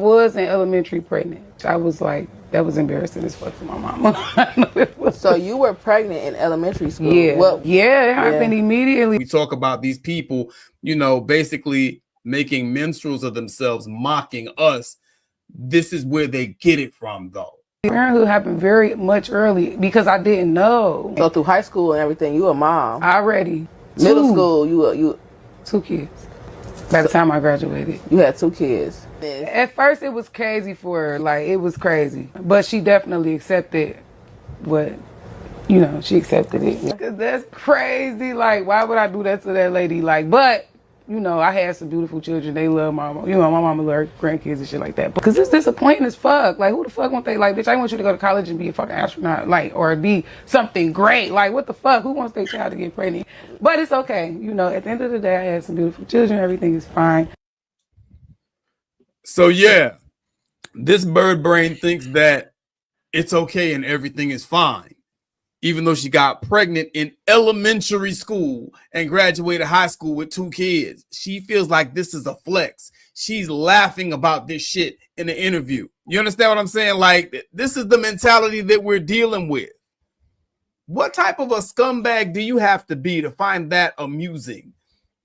was in elementary pregnant. I was like, that was embarrassing as fuck to my mama. So you were pregnant in elementary school? Yeah, yeah, it happened immediately. We talk about these people, you know, basically making minstrels of themselves, mocking us. This is where they get it from, though. Parenthood happened very much early because I didn't know. So through high school and everything, you a mom Already. middle school, you 2 kids. By the time I graduated, you had 2 kids. At first it was crazy for her, like it was crazy, but she definitely accepted what, you know, she accepted it. Cause that's crazy. Like, why would I do that to that lady? Like, but you know, I had some beautiful children. They love my mom. You know, my mama love her grandkids and shit like that. Because it's disappointing as fuck. Like, who the fuck want they? Like, bitch, I want you to go to college and be a fucking astronaut, like, or be something great. Like, what the fuck? Who wants their child to get pregnant? But it's okay. You know, at the end of the day, I had some beautiful children. Everything is fine. So yeah, this bird brain thinks that it's okay and everything is fine. Even though she got pregnant in elementary school and graduated high school with 2 kids, she feels like this is a flex. She's laughing about this shit in the interview. You understand what I'm saying? Like, this is the mentality that we're dealing with. What type of a scumbag do you have to be to find that amusing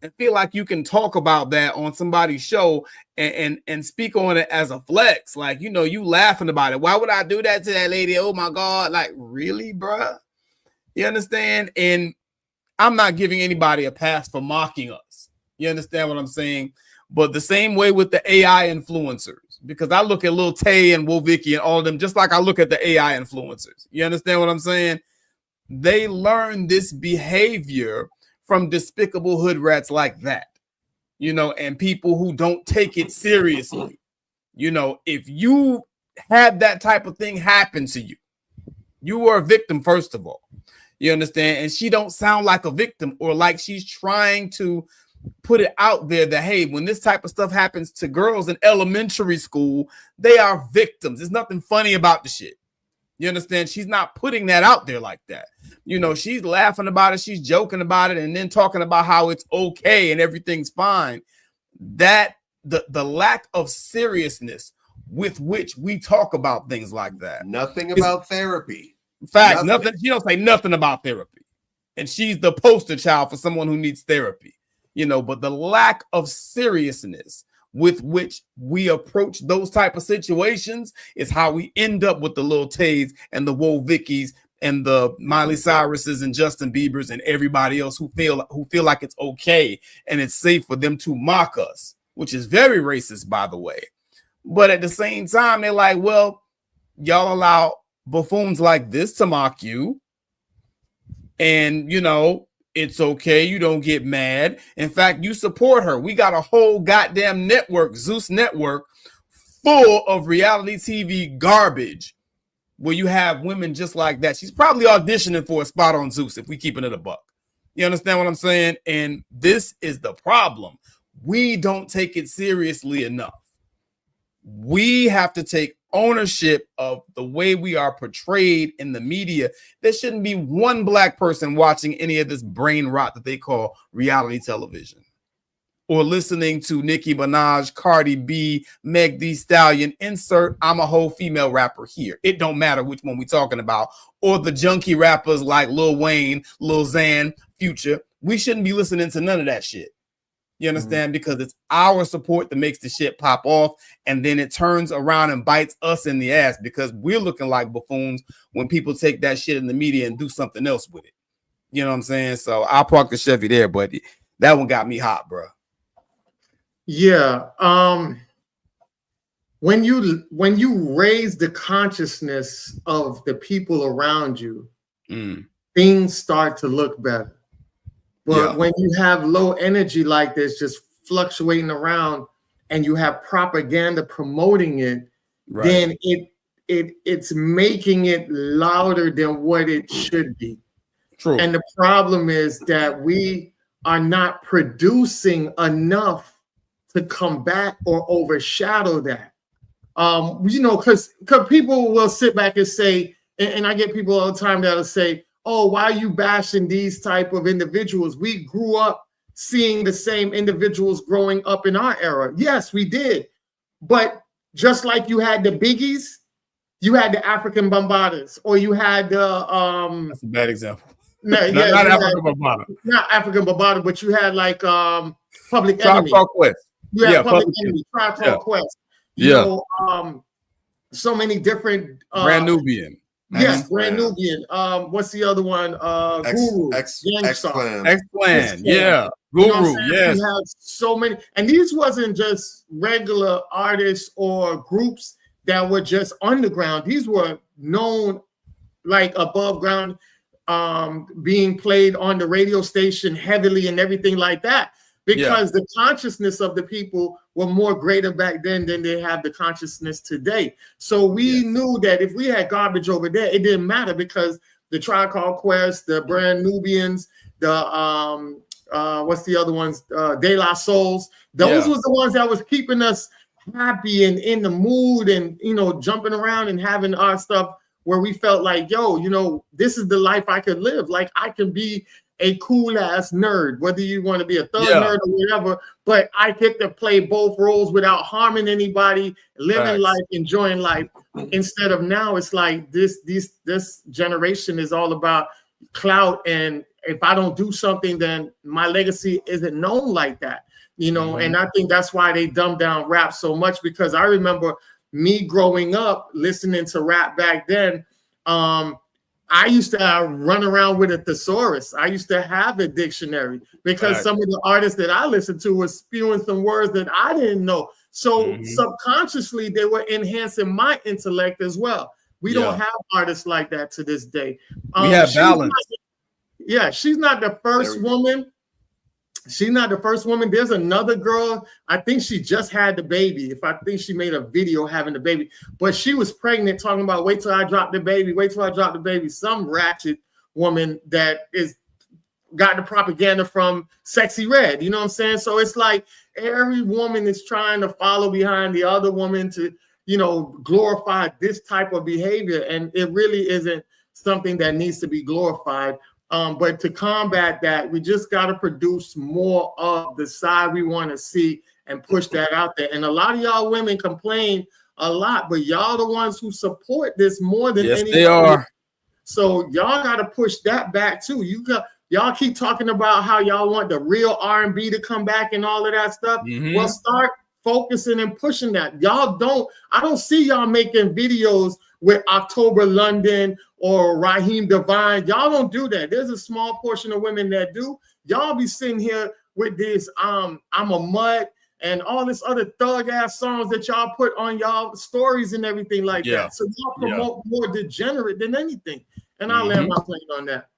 and feel like you can talk about that on somebody's show and speak on it as a flex? Like, you know, you laughing about it. Why would I do that to that lady? Oh my God. Like, really, bruh? You understand? And I'm not giving anybody a pass for mocking us. You understand what I'm saying? But the same way with the AI influencers, because I look at Lil Tay and Wolvicki and all of them, just like I look at the AI influencers. You understand what I'm saying? They learn this behavior from despicable hood rats like that, you know, and people who don't take it seriously. You know, if you had that type of thing happen to you, you were a victim, first of all. You understand? And she don't sound like a victim, or like she's trying to put it out there that, hey, when this type of stuff happens to girls in elementary school, they are victims. There's nothing funny about the shit. You understand? She's not putting that out there like that. You know, she's laughing about it. She's joking about it and then talking about how it's okay and everything's fine. That the lack of seriousness with which we talk about things like that. Nothing about therapy. Facts, nothing. She don't say nothing about therapy. And she's the poster child for someone who needs therapy. You know, but the lack of seriousness with which we approach those type of situations is how we end up with the Lil Tays and the Wolvickis and the Miley Cyruses and Justin Biebers and everybody else who feel like it's okay and it's safe for them to mock us, which is very racist, by the way. But at the same time, they're like, well, y'all allow buffoons like this to mock you, and you know, it's okay. You don't get mad. In fact, you support her. We got a whole goddamn network, Zeus Network, full of reality TV garbage where you have women just like that. She's probably auditioning for a spot on Zeus if we keeping it a buck. You understand what I'm saying? And this is the problem. We don't take it seriously enough. We have to take ownership of the way we are portrayed in the media. There shouldn't be one black person watching any of this brain rot that they call reality television, or listening to Nicki Minaj, Cardi B, Meg Thee Stallion, insert I'm a whole female rapper here. It don't matter which one we're talking about, or the junkie rappers like Lil Wayne, Lil Xan, Future. We shouldn't be listening to none of that shit. You understand? Because it's our support that makes the shit pop off, and then it turns around and bites us in the ass because we're looking like buffoons when people take that shit in the media and do something else with it. You know what I'm saying? So I'll park the Chevy there, but that one got me hot, bro. Yeah. When you raise the consciousness of the people around you, things start to look better. But when you have low energy like this, just fluctuating around, and you have propaganda promoting it, then it's making it louder than what it should be. True. And the problem is that we are not producing enough to combat or overshadow that. You know, because people will sit back and say, and I get people all the time that'll say, oh, why are you bashing these type of individuals? We grew up seeing the same individuals growing up in our era. Yes, we did. But just like you had the Biggies, you had the African Bombadas, or you had the That's a bad example. no, not African Bombada. Not African Bombada, but you had like Public Tribe Enemy. Called Quest. You had Yeah, Public Enemy, Tribe Called Quest. You know, so many different Brand Nubian. Yes, Brand Nubian. What's the other one? Guru, X-Clan. Yeah. Guru, yes. We have so many, and these wasn't just regular artists or groups that were just underground. These were known, like above ground, being played on the radio station heavily and everything like that. Because the consciousness of the people were more greater back then than they have the consciousness today. So we knew that if we had garbage over there, it didn't matter because the Tribe Called Quest, the Brand Nubians, the what's the other ones? De La Souls. Those was the ones that was keeping us happy and in the mood and, you know, jumping around and having our stuff where we felt like, yo, you know, this is the life I could live. Like I can be a cool ass nerd, whether you want to be a thug nerd or whatever, but I get to play both roles without harming anybody, living life, enjoying life. Instead of now, it's like this generation is all about clout, and if I don't do something, then my legacy isn't known like that, you know. And I think that's why they dumb down rap so much, because I remember me growing up listening to rap back then. I used to run around with a thesaurus. I used to have a dictionary because some of the artists that I listened to were spewing some words that I didn't know. So subconsciously, they were enhancing my intellect as well. We don't have artists like that to this day. We have balance. She's not the first woman. She's not the first woman. There's another girl. I think she just had the baby. I think she made a video having the baby, but she was pregnant, talking about wait till I drop the baby, wait till I drop the baby. Some ratchet woman that is got the propaganda from Sexy Red. You know what I'm saying? So it's like every woman is trying to follow behind the other woman to, you know, glorify this type of behavior, and it really isn't something that needs to be glorified. But to combat that, we just got to produce more of the side we want to see and push that out there. And a lot of y'all women complain a lot, but y'all the ones who support this more than anybody. They are. So y'all got to push that back too. Y'all keep talking about how y'all want the real R&B to come back and all of that stuff. Well, start focusing and pushing that. I don't see y'all making videos with October London or Raheem Devine. Y'all don't do that. There's a small portion of women that do. Y'all be sitting here with this I'm a mutt and all this other thug ass songs that y'all put on y'all stories and everything like that. So y'all promote more degenerate than anything. And I'll land my plane on that.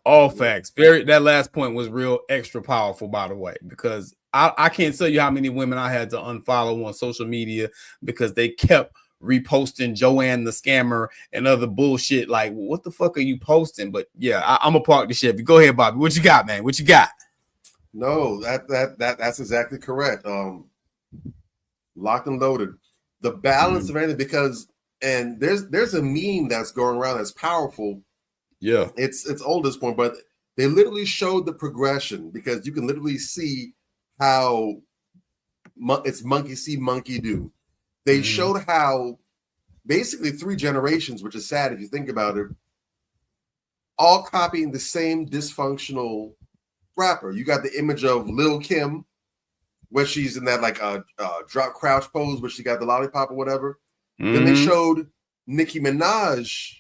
All facts. That last point was real extra powerful, by the way, because I can't tell you how many women I had to unfollow on social media because they kept reposting Joanne the Scammer and other bullshit. Like, what the fuck are you posting? But yeah, I'm a park the shit. Go ahead, Bobby. What you got, man? What you got? No, that's exactly correct. Locked and loaded. The balance of anything, because there's a meme that's going around that's powerful. Yeah, it's old at this point, but they literally showed the progression, because you can literally see how it's monkey see, monkey do. They showed how basically 3 generations, which is sad if you think about it, all copying the same dysfunctional rapper. You got the image of Lil Kim, where she's in that like drop crouch pose, where she got the lollipop or whatever. Then they showed Nicki Minaj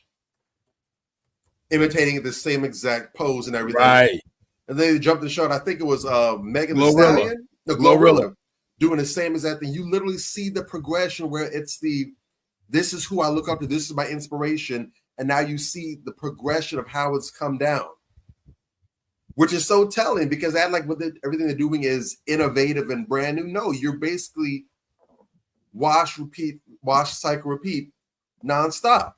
imitating the same exact pose and everything. Right. And then they jumped and showed, I think it was Megan Thee Stallion. No, Glorilla. Doing the same exact thing. You literally see the progression where it's this is who I look up to, this is my inspiration, and now you see the progression of how it's come down, which is so telling, because that everything they're doing is innovative and brand new. No, you're basically wash, cycle, repeat, nonstop.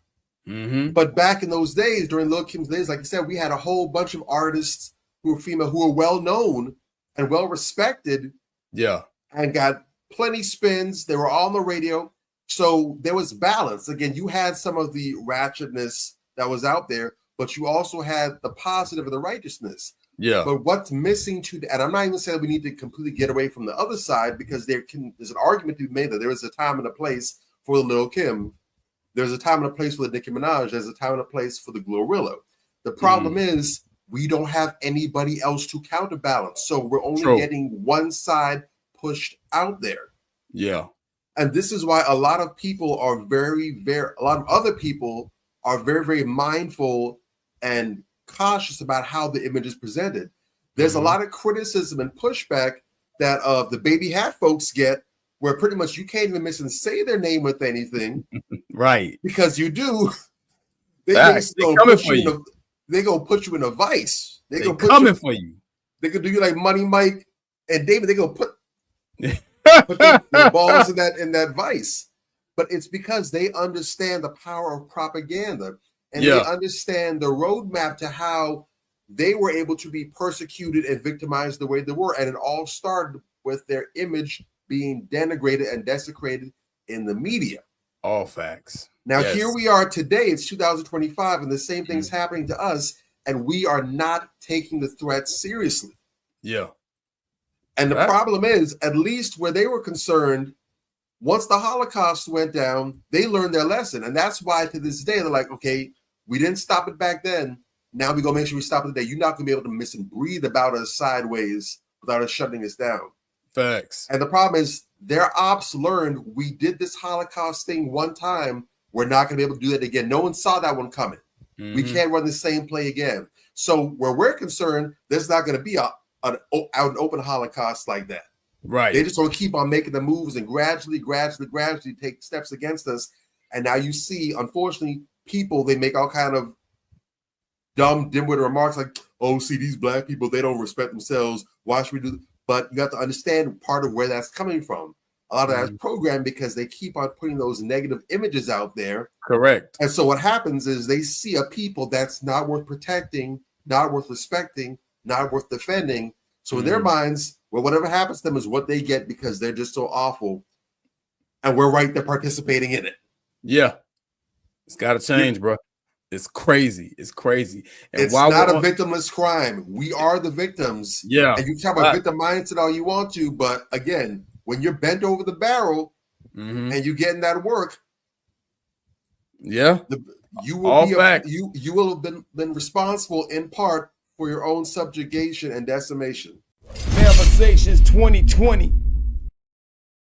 But back in those days, during Lil Kim's days, like you said, we had a whole bunch of artists who were female, who were well known and well respected. Yeah. And got plenty spins. They were all on the radio. So there was balance. Again, you had some of the ratchetness that was out there, but you also had the positive and the righteousness. Yeah. But what's missing and I'm not even saying we need to completely get away from the other side, because there's an argument to be made that there is a time and a place for the Lil Kim. There's a time and a place for the Nicki Minaj. There's a time and a place for the Glorilla. The problem is we don't have anybody else to counterbalance. So we're only getting one side pushed out there. Yeah. And this is why a lot of people are a lot of other people are very, very mindful and cautious about how the image is presented. There's a lot of criticism and pushback that the baby hat folks get, where pretty much you can't even miss and say their name with anything. Right. Because you do. They gonna put you in a vice. They gonna put coming for you. They could do you like Money Mike and David. They gonna put their balls in that vice. But it's because they understand the power of propaganda, and they understand the roadmap to how they were able to be persecuted and victimized the way they were. And it all started with their image being denigrated and desecrated in the media. All facts. Now, here we are today. It's 2025, and the same thing's happening to us, and we are not taking the threat seriously. Yeah. And the problem is, at least where they were concerned, once the Holocaust went down, they learned their lesson. And that's why to this day, they're like, okay, we didn't stop it back then. Now we're going to make sure we stop it today. You're not going to be able to miss and breathe about us sideways without us shutting us down. Facts. And the problem is their ops learned we did this Holocaust thing one time. We're not going to be able to do that again. No one saw that one coming. We can't run the same play again. So where we're concerned, there's not going to be out an open Holocaust like that. Right. They just going to keep on making the moves and gradually take steps against us. And now you see, unfortunately, people, they make all kind of dumb, dim-witted remarks like, oh, see, these black people, they don't respect themselves. Why should we do? But you have to understand part of where that's coming from. A lot of that is programmed because they keep on putting those negative images out there. Correct. And so what happens is they see a people that's not worth protecting, not worth respecting, not worth defending. So in their minds, well, whatever happens to them is what they get because they're just so awful. And we're right there participating in it. Yeah. It's got to change, bro. It's crazy. It's crazy. And it's not a victimless crime. We are the victims. Yeah. And you talk about victim mindset all you want to, but again, when you're bent over the barrel and you getting that work, you will you will have been responsible in part for your own subjugation and decimation. Conversations 2020.